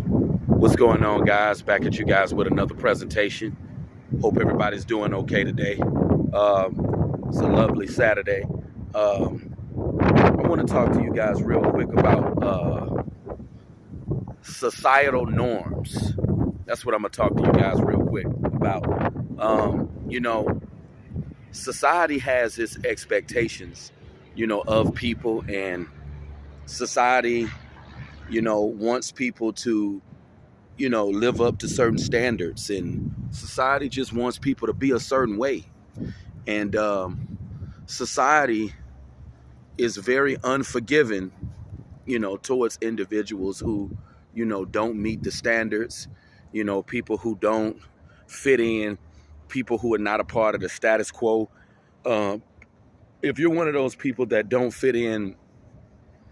What's going on, guys? Back at you guys with another presentation. Hope everybody's doing okay today. It's a lovely Saturday. I want to talk to you guys real quick about societal norms. That's what I'm going to talk to you guys real quick about. Society has its expectations, of people, and society, wants people to live up to certain standards, and society just wants people to be a certain way. And society is very unforgiving, towards individuals who, don't meet the standards, people who don't fit in, people who are not a part of the status quo. If you're one of those people that don't fit in,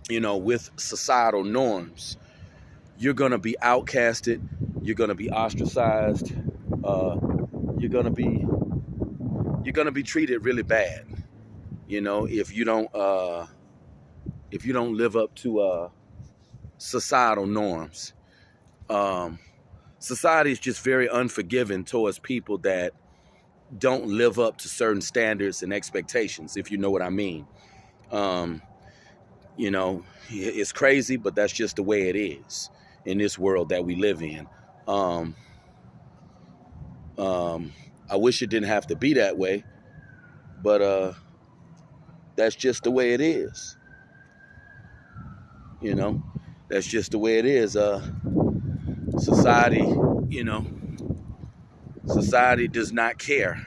with societal norms, you're going to be outcasted. You're going to be ostracized. You're going to be treated really bad. If you don't live up to societal norms. Society is just very unforgiving towards people that don't live up to certain standards and expectations, if you know what I mean. It's crazy, but that's just the way it is in this world that we live in. I wish it didn't have to be that way, but that's just the way it is. That's just the way it is. Society, society does not care,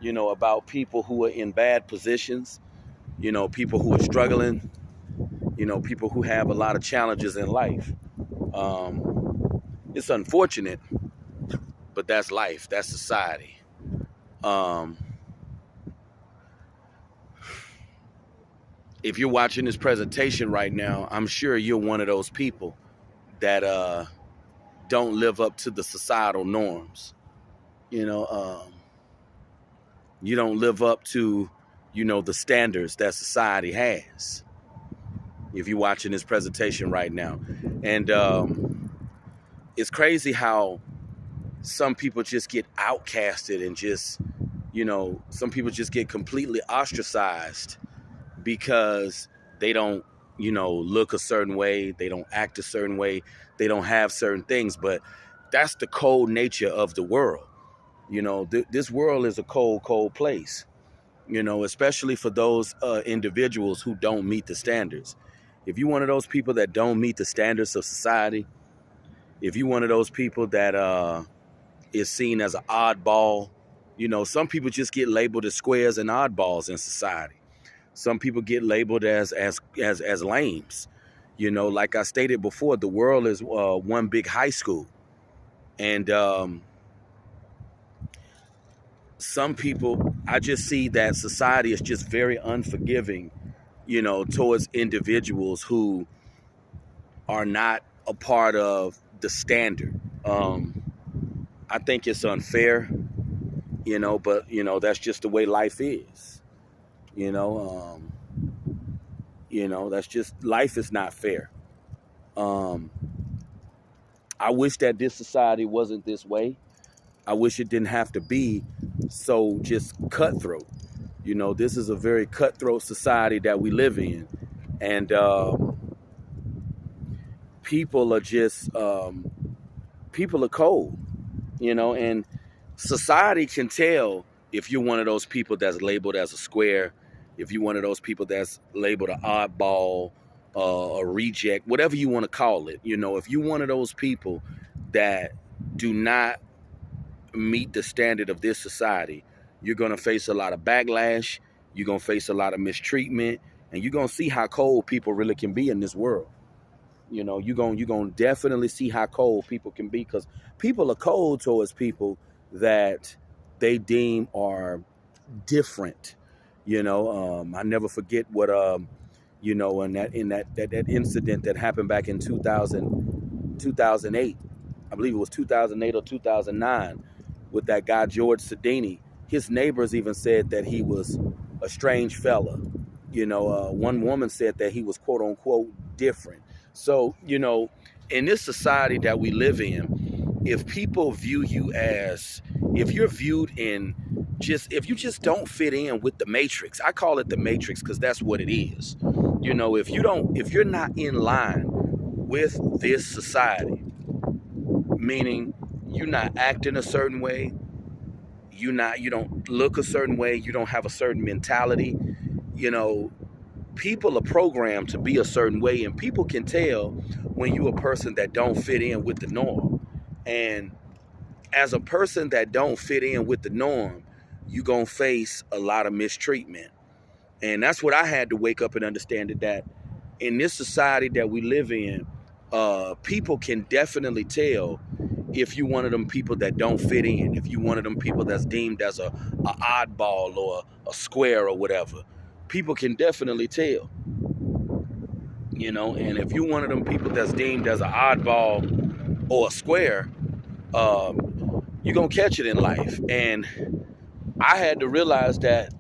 about people who are in bad positions, people who are struggling, people who have a lot of challenges in life. It's unfortunate, but that's life. That's society. If you're watching this presentation right now, I'm sure you're one of those people that don't live up to the societal norms. You don't live up to, the standards that society has. If you're watching this presentation right now. And it's crazy how some people just get outcasted and just, some people just get completely ostracized because they don't, look a certain way. They don't act a certain way. They don't have certain things. But that's the cold nature of the world. This world is a cold, cold place, especially for those individuals who don't meet the standards. If you're one of those people that don't meet the standards of society, if you're one of those people that is seen as an oddball, some people just get labeled as squares and oddballs in society. Some people get labeled as lames. Like I stated before, the world is one big high school. And some people, I just see that society is just very unforgiving, towards individuals who are not a part of the standard. I think it's unfair, but, that's just the way life is. That's just, life is not fair. I wish that this society wasn't this way. I wish it didn't have to be so just cutthroat. This is a very cutthroat society that we live in. And people are just, people are cold, and society can tell if you're one of those people that's labeled as a square, if you're one of those people that's labeled an oddball, a reject, whatever you want to call it. If you're one of those people that do not meet the standard of this society, you're going to face a lot of backlash. You're going to face a lot of mistreatment, and you're going to see how cold people really can be in this world. You're going to definitely see how cold people can be, because people are cold towards people that they deem are different. I never forget what in that incident that happened back in 2008. I believe it was 2008 or 2009 with that guy George Sedini. His neighbors even said that he was a strange fella. One woman said that he was quote unquote different. So, in this society that we live in, if people view you as, if you're viewed in just, if you just don't fit in with the matrix, I call it the matrix because that's what it is. You know, if you're not in line with this society, meaning you're not acting a certain way, you don't look a certain way, you don't have a certain mentality, you know, people are programmed to be a certain way, and people can tell when you're a person that don't fit in with the norm. And as a person that don't fit in with the norm, you're going to face a lot of mistreatment. And that's what I had to wake up and understand, that in this society that we live in, people can definitely tell if you one of them people that don't fit in, if you one of them people that's deemed as a oddball or a square or whatever. People can definitely tell, you know. And if you're one of them people that's deemed as an oddball or a square, you're gonna catch it in life. And I had to realize that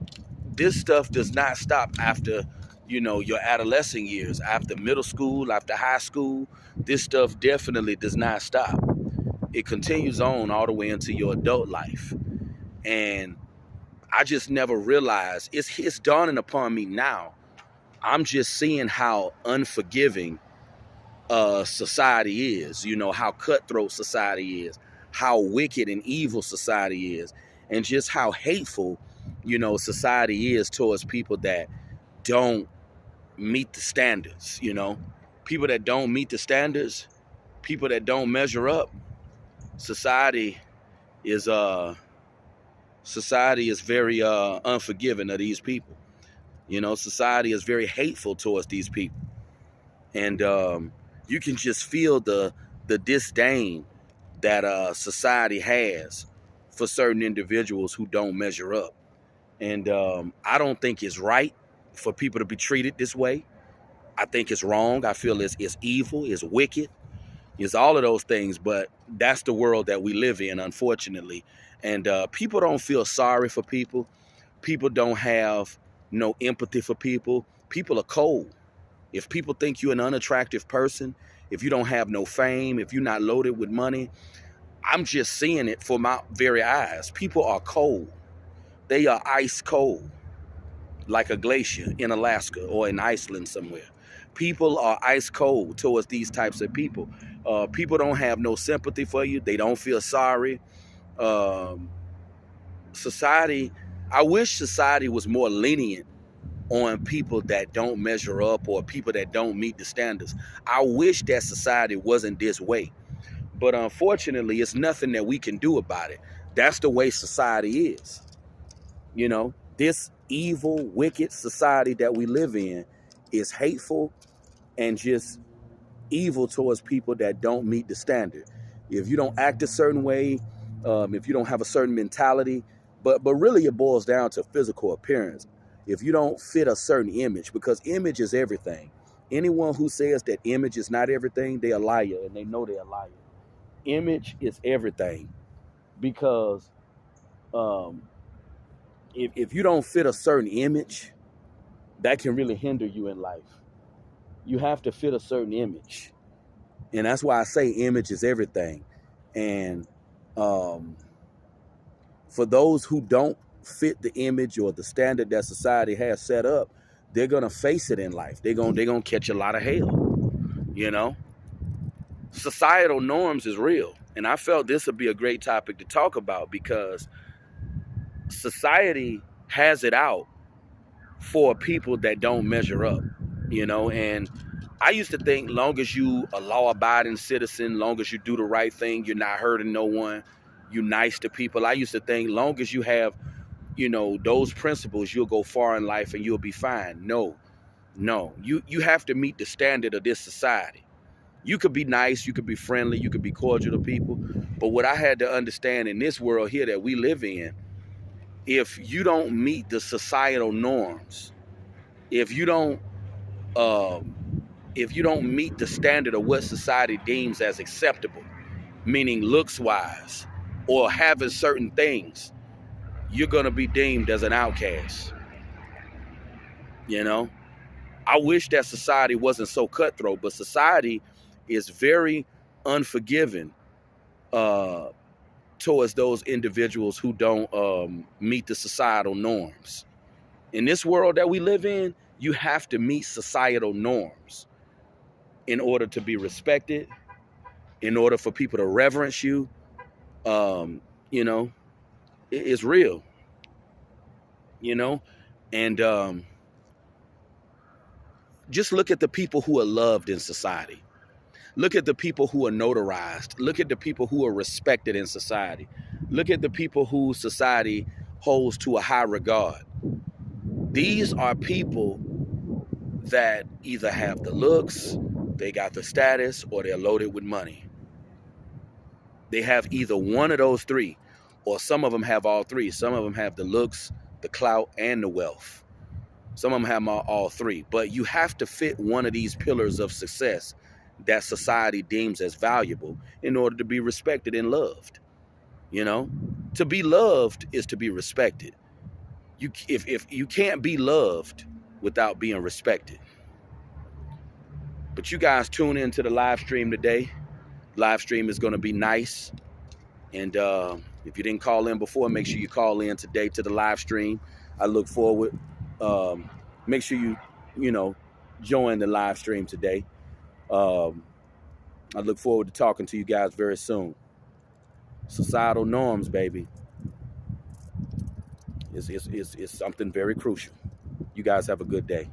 this stuff does not stop after, you know, your adolescent years, after middle school, after high school. This stuff definitely does not stop. It continues on all the way into your adult life. And I just never realized, it's dawning upon me now. I'm just seeing how unforgiving society is, you know, how cutthroat society is, how wicked and evil society is, and just how hateful, you know, society is towards people that don't meet the standards, you know. People that don't meet the standards, people that don't measure up, society is very unforgiving of these people. You know, society is very hateful towards these people. And you can just feel the disdain that society has for certain individuals who don't measure up. And I don't think it's right for people to be treated this way. I think it's wrong. I feel it's evil, it's wicked, it's all of those things. But that's the world that we live in, unfortunately. And people don't feel sorry for people. People don't have no empathy for people. People are cold. If people think you're an unattractive person, if you don't have no fame, if you're not loaded with money, I'm just seeing it for my very eyes. People are cold. They are ice cold, like a glacier in Alaska or in Iceland somewhere. People are ice cold towards these types of people. People don't have no sympathy for you. They don't feel sorry. Society, I wish society was more lenient on people that don't measure up or people that don't meet the standards. I wish that society wasn't this way. But unfortunately, it's nothing that we can do about it. That's the way society is. You know, this evil, wicked society that we live in is hateful and just evil towards people that don't meet the standard. If you don't act a certain way, if you don't have a certain mentality, but really it boils down to physical appearance. If you don't fit a certain image, because image is everything. Anyone who says that image is not everything, they're a liar, and they know they're a liar. Image is everything, because if you don't fit a certain image, that can really hinder you in life. You have to fit a certain image. And that's why I say image is everything. And for those who don't fit the image or the standard that society has set up, they're going to face it in life. They're going to catch a lot of hell, you know. Societal norms is real. And I felt this would be a great topic to talk about, because society has it out for people that don't measure up, you know. And I used to think, long as you a law-abiding citizen, long as you do the right thing, you're not hurting no one, you're nice to people. I used to think, long as you have, you know, those principles, you'll go far in life and you'll be fine. No. You have to meet the standard of this society. You could be nice, you could be friendly, you could be cordial to people. But what I had to understand in this world here that we live in, if you don't meet the societal norms, if you don't meet the standard of what society deems as acceptable, meaning looks-wise or having certain things, you're going to be deemed as an outcast. You know, I wish that society wasn't so cutthroat, but society is very unforgiving towards those individuals who don't meet the societal norms. In this world that we live in, you have to meet societal norms in order to be respected, in order for people to reverence you. You know, it's real, you know, and just look at the people who are loved in society. Look at the people who are notarized. Look at the people who are respected in society. Look at the people who society holds to a high regard. These are people that either have the looks, they got the status, or they're loaded with money. They have either one of those three, or some of them have all three. Some of them have the looks, the clout, and the wealth. Some of them have all three. But you have to fit one of these pillars of success that society deems as valuable in order to be respected and loved. You know, to be loved is to be respected. If you can't be loved without being respected. But you guys tune into the live stream today. Live stream is going to be nice. And if you didn't call in before, make sure you call in today to the live stream. I look forward. Make sure you join the live stream today. I look forward to talking to you guys very soon. Societal norms, baby. It's something very crucial. You guys have a good day.